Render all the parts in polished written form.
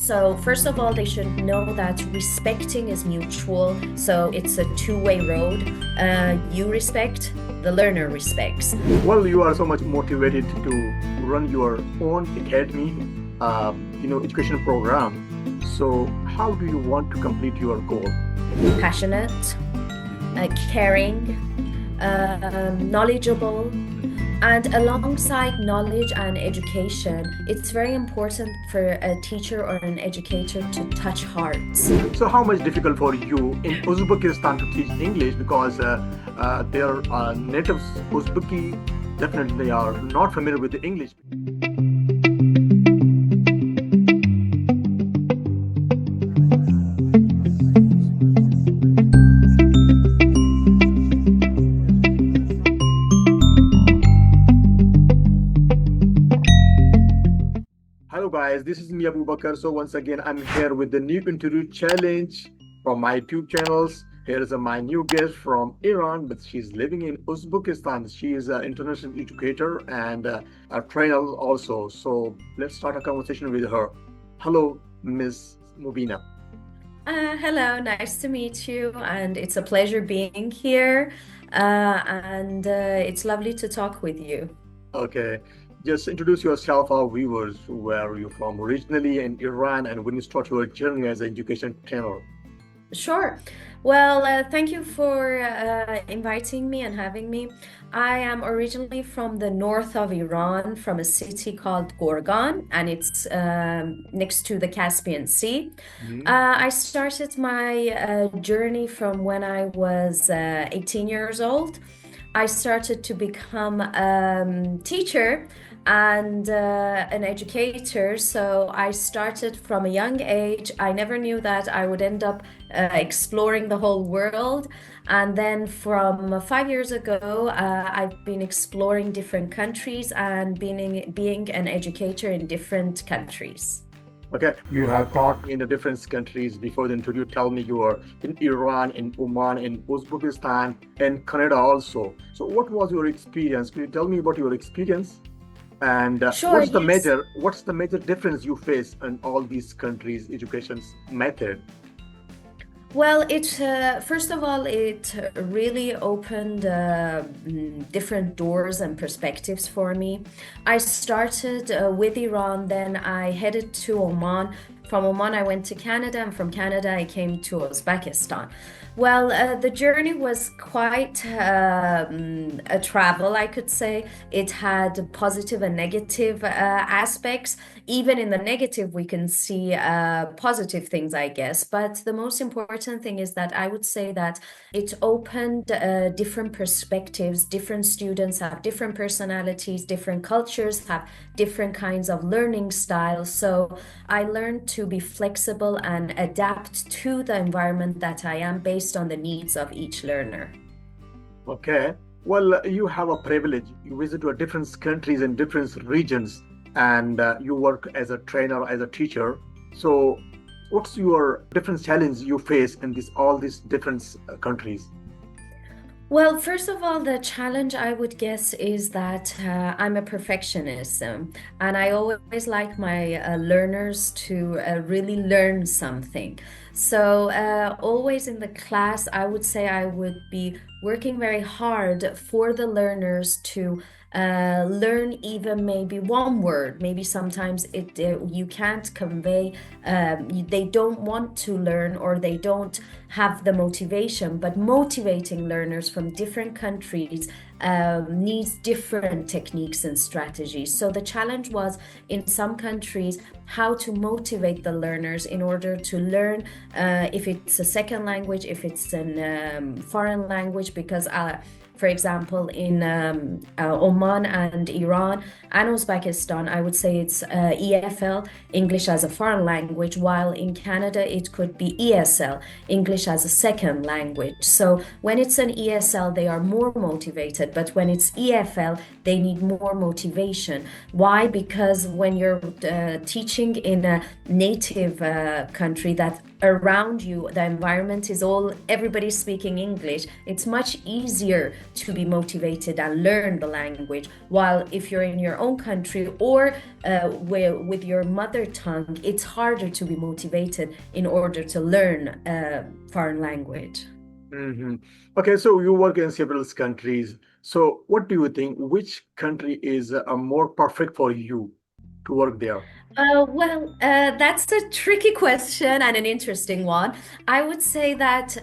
So first of all, they should know that respecting is mutual. So it's a two-way road. You respect, the learner respects. Well, you are so much motivated to run your own academy, education program. So how do you want to complete your goal? Passionate, caring, knowledgeable, and alongside knowledge and education, it's very important for a teacher or an educator to touch hearts. So how much difficult for you in Uzbekistan to teach English because their natives Uzbeki definitely are not familiar with the English. Hello guys, this is me Abu Bakar. So once again, I'm here with the new interview challenge from my YouTube channels. Here is my new guest from Iran, but she's living in Uzbekistan. She is an international educator and a trainer also. So let's start a conversation with her. Hello, Miss Mobina. Hello, nice to meet you, and it's a pleasure being here. And it's lovely to talk with you. Okay, just introduce yourself, our viewers. Where are you from originally in Iran, and when you start your journey as an education trainer? Sure. Well, thank you for inviting me and having me. I am originally from the north of Iran, from a city called Gorgan, and it's next to the Caspian Sea. I started my journey from when I was 18 years old. I started to become a teacher and an educator. So I started from a young age. I never knew that I would end up exploring the whole world. And then from 5 years ago, I've been exploring different countries and being an educator in different countries. Okay, you have taught in the different countries before the interview. Tell me you are in Iran, in Oman, in Uzbekistan, and Canada also. So what was your experience? Can you tell me about your experience? And Sure, yes. what's the major difference you face in all these countries' education method? Well, first of all, it really opened different doors and perspectives for me. I started with Iran, then I headed to Oman. From Oman, I went to Canada, and from Canada, I came to Uzbekistan. Well, the journey was quite a travel, I could say. It had positive and negative aspects. Even in the negative, we can see positive things, I guess. But the most important thing is that I would say that it opened different perspectives. Different students have different personalities, different cultures have different kinds of learning styles. So I learned to be flexible and adapt to the environment that I am based on the needs of each learner. Okay. Well, you have a privilege. You visit to a different countries and different regions, and you work as a trainer, as a teacher. So, what's your different challenge you face in this all these different countries? Well, first of all, the challenge I would guess is that I'm a perfectionist, and I always like my learners to really learn something. So, always in the class, I would say I would be working very hard for the learners to learn even maybe one word. Maybe sometimes you can't convey, they don't want to learn or they don't have the motivation, but motivating learners from different countries needs different techniques and strategies. So the challenge was in some countries how to motivate the learners in order to learn if it's a second language, if it's a foreign language, because for example, in Oman and Iran and Uzbekistan, I would say it's EFL, English as a foreign language, while in Canada it could be ESL, English as a second language. So when it's an ESL, they are more motivated, but when it's EFL, they need more motivation. Why? Because when you're teaching in a native country that around you, the environment is everybody's speaking English, it's much easier to be motivated and learn the language. While if you're in your own country or with your mother tongue, it's harder to be motivated in order to learn a foreign language. Hmm. Okay, so you work in several countries. So what do you think? Which country is more perfect for you to work there? That's a tricky question and an interesting one. I would say that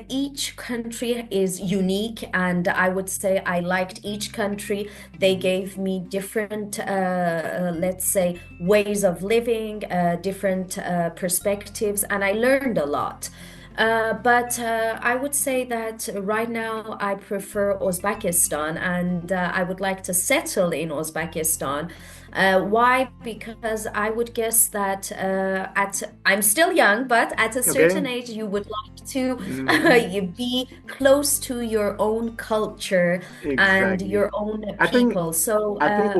each country is unique, and I would say I liked each country. They gave me different, let's say, ways of living, different perspectives, and I learned a lot. But I would say that right now I prefer Uzbekistan and I would like to settle in Uzbekistan. Why? Because I would guess that I'm still young, but at a Okay. certain age you would like to Hmm. you be close to your own culture and Exactly. your own I think people. So I think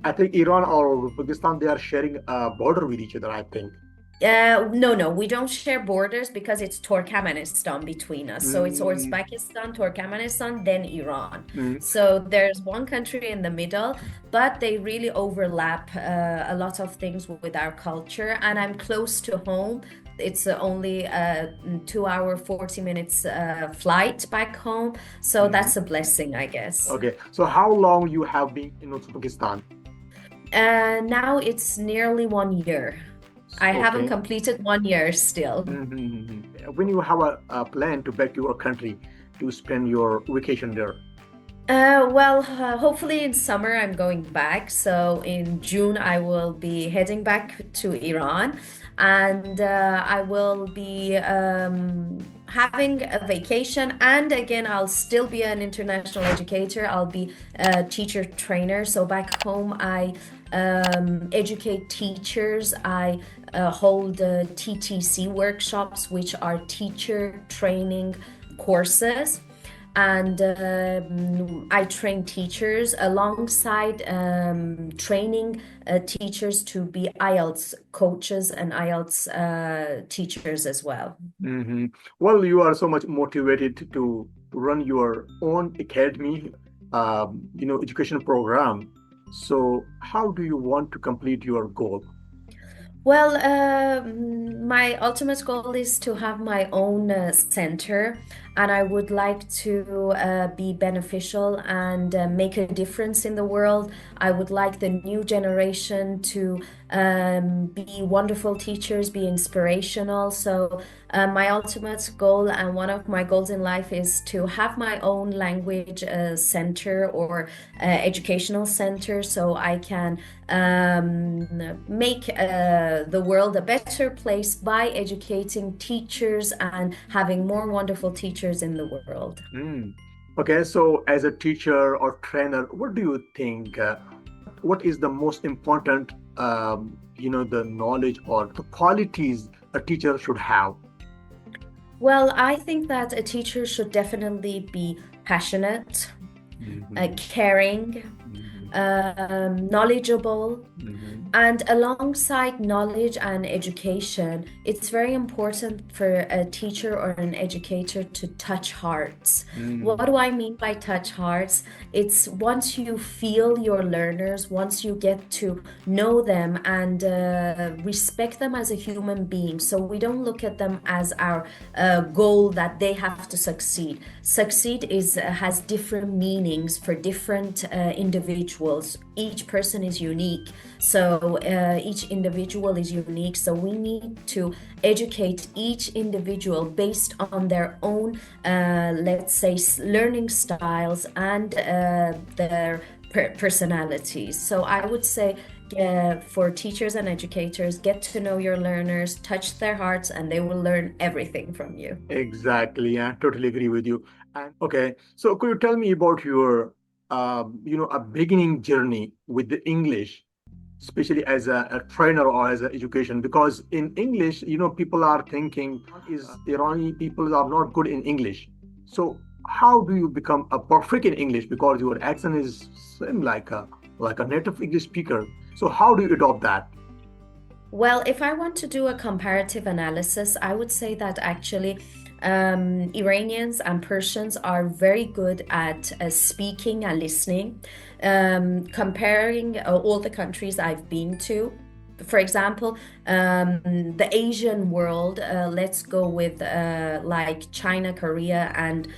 I think Iran or Pakistan they are sharing a border with each other, I think. no, we don't share borders because it's Turkmenistan between us. So it's Mm, Uzbekistan, Turkmenistan, then Iran. mm, So there's one country in the middle, but they really overlap a lot of things with our culture. And I'm close to home. It's only a 2 hour, 40 minutes flight back home. So mm. that's a blessing, I guess. Okay. So how long you have been in Uzbekistan? Now it's nearly 1 year. I haven't Okay. completed 1 year still. When you have a plan to back to your country to spend your vacation there. Hopefully in summer I'm going back. So in June I will be heading back to Iran, and I will be having a vacation. And again, I'll still be an international educator. I'll be a teacher trainer. So back home, I educate teachers. I hold TTC workshops, which are teacher training courses, and I train teachers alongside training teachers to be IELTS coaches and IELTS teachers as well. Hmm. Well, you are so much motivated to run your own academy, education program. So, how do you want to complete your goal? My ultimate goal is to have my own center, and I would like to be beneficial and make a difference in the world. I would like the new generation to be wonderful teachers, be inspirational. So, my ultimate goal and one of my goals in life is to have my own language center or educational center so I can make the world a better place by educating teachers and having more wonderful teachers in the world. Mm. Okay, so as a teacher or trainer, what do you think? What is the most important, the knowledge or the qualities a teacher should have? Well, I think that a teacher should definitely be passionate, Mhm, caring, mhm, knowledgeable. mhm, And alongside knowledge and education, it's very important for a teacher or an educator to touch hearts. What mhm, do I mean by touch hearts? It's once you feel your learners, once you get to know them and respect them as a human being. So we don't look at them as our goal that they have to succeed. Succeed is has different meanings for different individuals. Each person is unique. So each individual is unique. So we need to educate each individual based on their own, let's say, learning styles and their personalities. So I would say for teachers and educators, get to know your learners, touch their hearts, and they will learn everything from you. exactly. I totally agree with you. And okay, so could you tell me about your, a beginning journey with the English, especially as a trainer or as an education? Because in English, people are thinking is Irani people are not good in English. So how do you become a perfect in English? Because your accent is same like a native English speaker. So how do you adopt that? Well, if I want to do a comparative analysis, I would say that actually Iranians and Persians are very good at speaking and listening. Comparing all the countries I've been to, for example, the Asian world, let's go with like China, Korea, and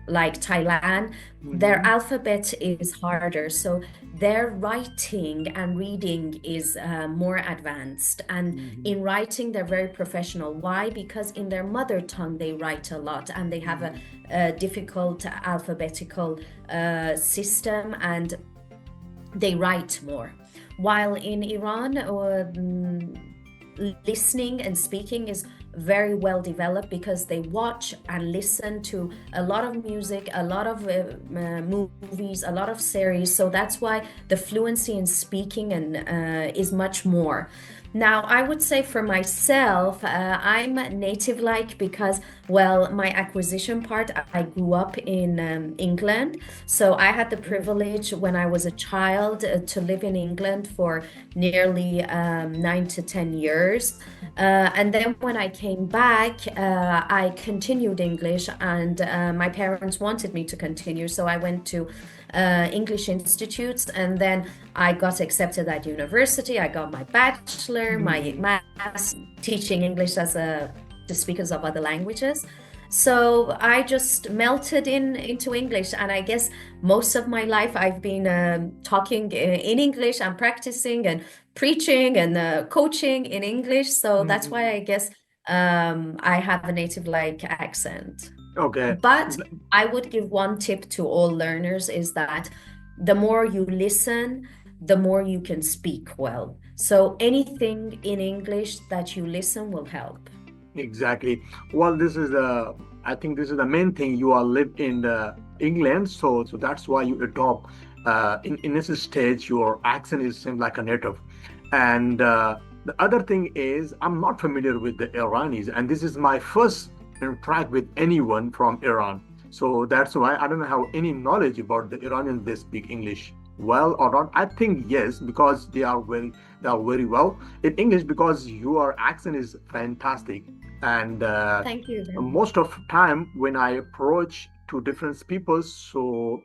like Thailand, their Mm-hmm. alphabet is harder. So their writing and reading is more advanced. And Mm-hmm. in writing, they're very professional. Why? Because in their mother tongue, they write a lot and they have Mm-hmm. a difficult alphabetical system and they write more. While in Iran, listening and speaking is very well developed because they watch and listen to a lot of music, a lot of movies, a lot of series. So that's why the fluency in speaking and is much more. Now, I would say for myself, I'm native like because, well, my acquisition part, I grew up in England. So I had the Oh, privilege when I was a child to live in England for nearly 9 to 10 years. And then when I came back, I continued English, and my parents wanted me to continue. So I went to English institutes, and then I got accepted at university. I got my bachelor, my mm-hmm. master's teaching English as a to speakers of other languages. So I just melted in into English, and I guess most of my life I've been talking in English and practicing and preaching and coaching in English. So that's why Mm-hmm. I guess I have a native like accent. Okay. But I would give one tip to all learners is that the more you listen, the more you can speak well. So anything in English that you listen will help. Exactly. Well, this is the, I think this is the main thing. You are live in the England, so that's why you adopt. In this stage, your accent is seem like a native, and the other thing is I'm not familiar with the Iranis, and this is my first interact with anyone from Iran. So that's why I don't have any knowledge about the Iranians. They speak English well or not. I think yes, because they are very well in English because your accent is fantastic and Thank you very much. most of time when I approach to different people, so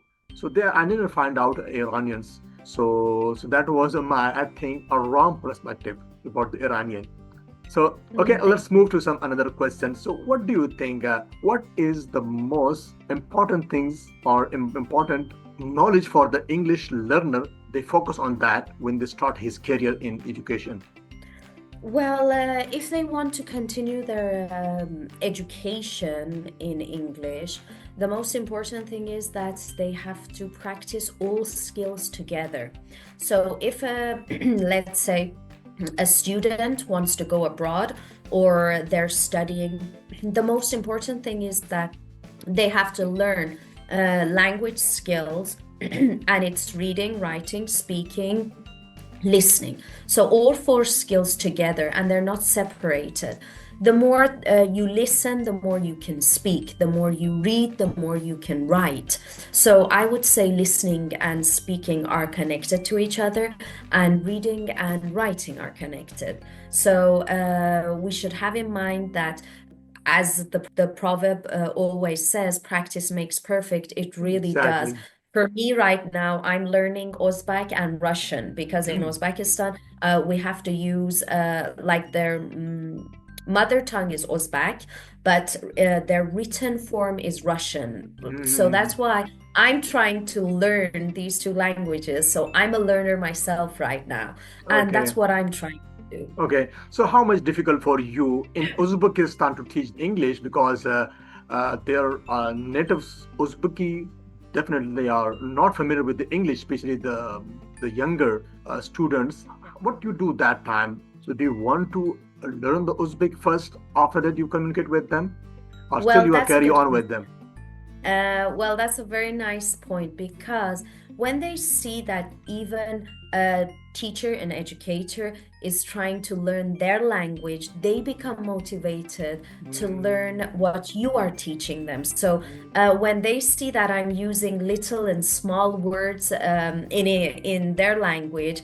there I didn't find out Iranians. So that was my, I think, a wrong perspective about the Iranian. So okay, Thank let's move to some another question. So what do you think, what is the most important things or important knowledge for the English learner? They focus on that when they start his career in education. Well, if they want to continue their education in English, the most important thing is that they have to practice all skills together. So, if let's say a student wants to go abroad or they're studying, the most important thing is that they have to learn language skills, and it's reading, writing, speaking, listening. So all four skills together, and they're not separated. The more you listen, the more you can speak. The more you read, the more you can write. So I would say listening and speaking are connected to each other, and reading and writing are connected. So we should have in mind that as the proverb always says, practice makes perfect. It really does. Exactly. For me right now, I'm learning Uzbek and Russian because in Uzbekistan, we have to use like their mother tongue is Uzbek, but their written form is Russian. So Mhm. that's why I'm trying to learn these two languages. So I'm a learner myself right now, and Okay. that's what I'm trying to do. Okay, so how much difficult for you in Uzbekistan to teach English because their natives Uzbeki definitely they are not familiar with the English, especially the younger students. What do you do that time? So do you want to learn the Uzbek first? After that, you communicate with them, or still Well, you are that's a carry good on question. with them? Well, that's a very nice point because when they see that even a teacher, an educator is trying to learn their language, they become motivated to learn Mm, what you are teaching them. So when they see that I'm using little and small words in their language,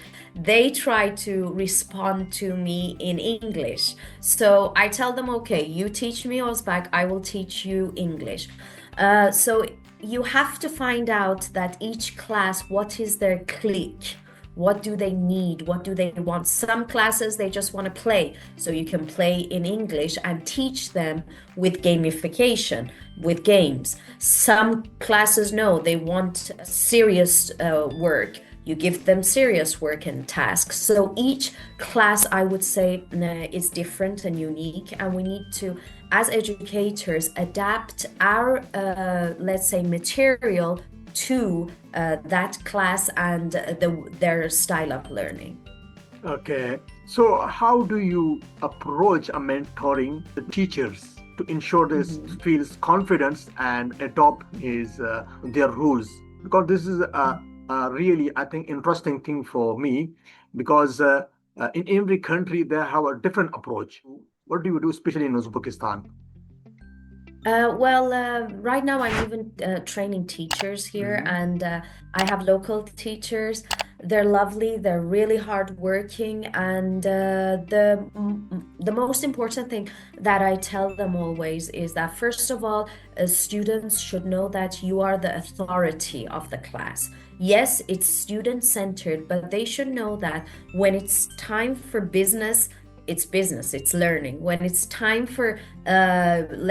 they try to respond to me in English. So I tell them, okay, you teach me Uzbek, I will teach you English. So you have to find out that each class, what is their clique? What do they need? What do they want? Some classes, they just want to play. So you can play in English and teach them with gamification, with games. Some classes, no, they want serious work. You give them serious work and tasks. So each class, I would say, is different and unique. And we need to, as educators, adapt our, let's say, material to that class and their style of learning. okay. So, how do you approach a mentoring the teachers to ensure this Mhm. feels confidence and adopt his their rules? Because this is a really, I think, interesting thing for me. Because in every country they have a different approach. What do you do, especially in Uzbekistan? Right now I'm even training teachers here, Mhm. and I have local teachers. They're lovely, they're really hardworking, and the most important thing that I tell them always is that first of all, students should know that you are the authority of the class. Yes, it's student-centered, but they should know that when it's time for business, it's learning. When it's time for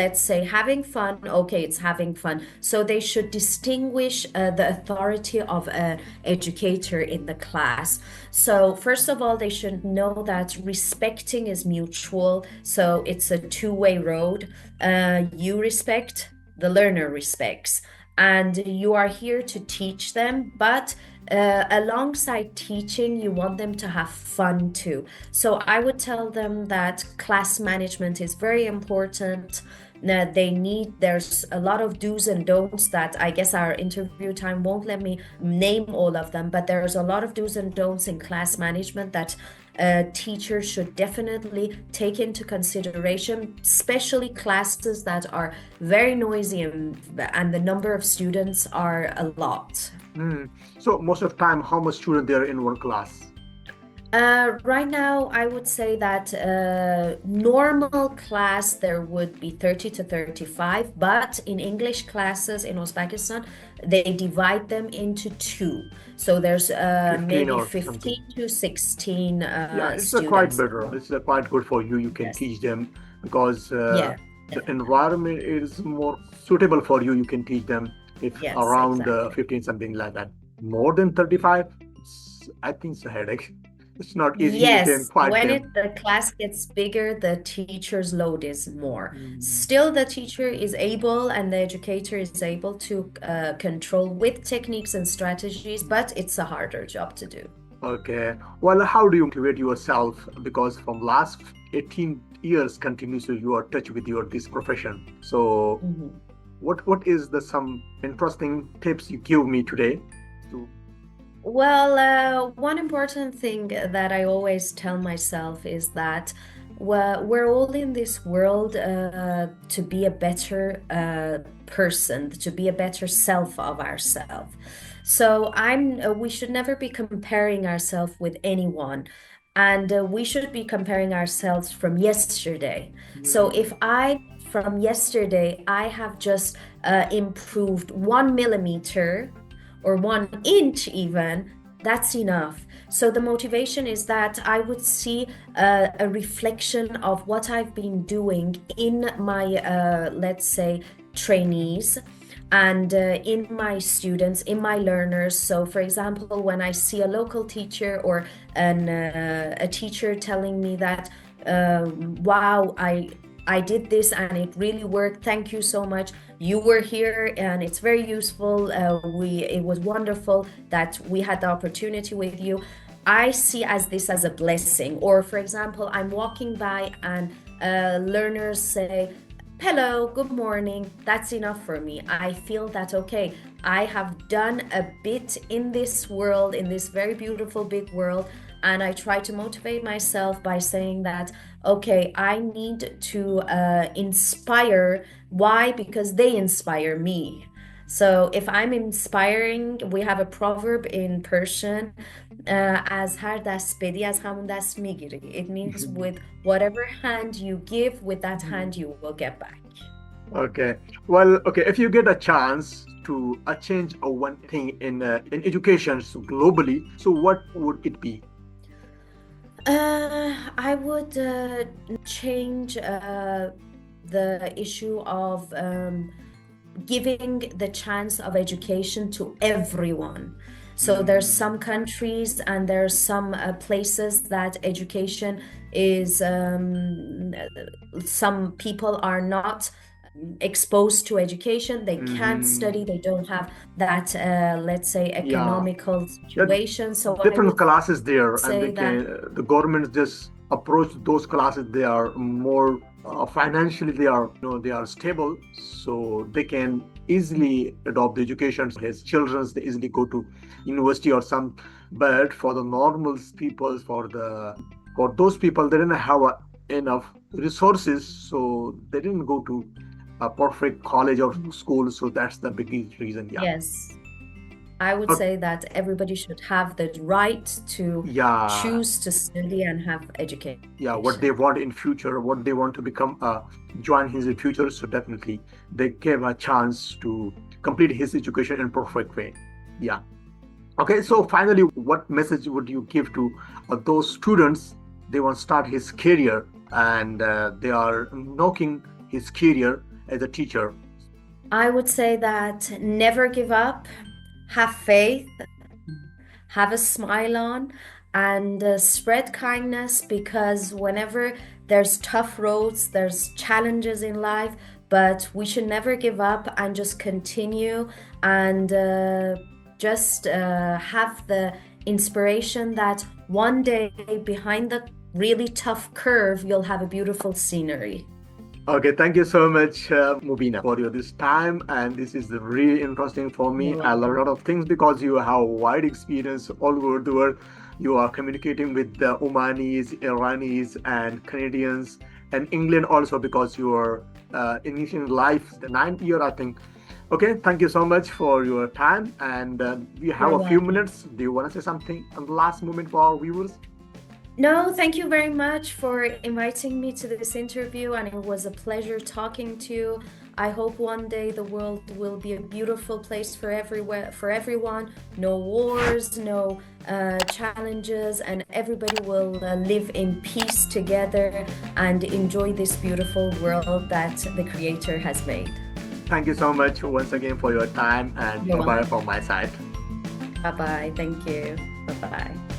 let's say having fun, okay, it's having fun. So they should distinguish the authority of an educator in the class. So first of all, they should know that respecting is mutual, so it's a two-way road. You respect, the learner respects, and you are here to teach them, but alongside teaching, you want them to have fun too. So I would tell them that class management is very important. There's a lot of do's and don'ts that I guess our interview time won't let me name all of them, but there's a lot of do's and don'ts in class management that teachers should definitely take into consideration, especially classes that are very noisy and the number of students are a lot. Mm. So most of the time, how much student there in one class? Right now, I would say that normal class there would be 30 to 35, but in English classes in Uzbekistan, they divide them into two. So there's 15 maybe or something. 15 to 16 Yeah, it's a quite students. better. It's a quite good for you. You can Yes. teach them because Yeah. the environment is more suitable for you. You can teach them if Yes, around exactly. 15, something like that. More than 35, I think it's a headache. It's not easy. You can Yes, fight when them. the class gets bigger, the teacher's load is more. Mm. Still, the teacher is able and the educator is able to control with techniques and strategies, but it's a harder job to do. Okay. Well, how do you motivate yourself? Because from last 18 years continuously you are touch with your this profession. So Mhm. what is the some interesting tips you give me today? To One important thing that I always tell myself is that we're all in this world to be a better person, to be a better self of ourselves. So we should never be comparing ourselves with anyone. And we should be comparing ourselves from yesterday. So if Hmm. from yesterday, I have just improved 1 millimeter or 1 inch even, that's enough. So the motivation is that I would see a reflection of what I've been doing in my, let's say, trainees and in my students, in my learners. So, for example, when I see a local teacher or a teacher telling me that, wow, I did this and it really worked. Thank you so much. You were here and it's very useful. It was wonderful that we had the opportunity with you. I see as this as a blessing. Or for example, I'm walking by and learners say, hello, good morning. That's enough for me. I feel that, okay, I have done a bit in this world, in this very beautiful big world, and I try to motivate myself by saying that, okay, I need to inspire. Why? Because they inspire me. So if I'm inspiring, we have a proverb in Persian, از هر دست بدی از همون دست میگیری. It means with whatever hand you give, with that hand you will get back. Okay. Well, okay. If you get a chance to change one thing in education so globally, so what would it be? I would change the issue of giving the chance of education to everyone. So there's Mm, some countries and there's some places that education is, some people are not exposed to education. They can't mhm. study. They don't have that, let's say, Yeah. economical Yeah. situation. So I Different would classes there, and they say that, can the government just approach those classes. They are more financially. They are they are stable, so they can easily adopt the education. His children they easily go to university or some. But for the normal people, for those people, they didn't have enough resources, so they didn't go to a perfect college or school. So that's the biggest reason. Yeah. yes. I would Uh, say that everybody should have the right to yeah. choose to study and have Yeah, what they education. want in future, what they want to become, join his future. So definitely they gave a chance to complete his education in perfect way. Yeah. Okay, so finally, what message would you give to those students? They want to start his career, and they are knocking his career as a teacher. I would say that never give up, have faith, have a smile on, and spread kindness, because whenever there's tough roads, there's challenges in life, but we should never give up and just continue and just have the inspiration that one day behind the really tough curve, you'll have a beautiful scenery. Okay, thank you so much, Mubina, for your this time. And this is really interesting for me. You're I learned a welcome. lot of things because you have wide experience all over the world. You are communicating with the Omanis, Iranis, and Canadians, and England also because you are initiating life the 9th year, I think. Okay, thank you so much for your time. And we have You're a few welcome. minutes. Do you want to say something on the last moment for our viewers? No, thank you very much for inviting me to this interview, and it was a pleasure talking to you. I hope one day the world will be a beautiful place for everywhere, for everyone. No wars, no challenges, and everybody will live in peace together and enjoy this beautiful world that the Creator has made. Thank you so much once again for your time, and You're bye bye welcome. from my side. Bye bye. Thank you. Bye bye.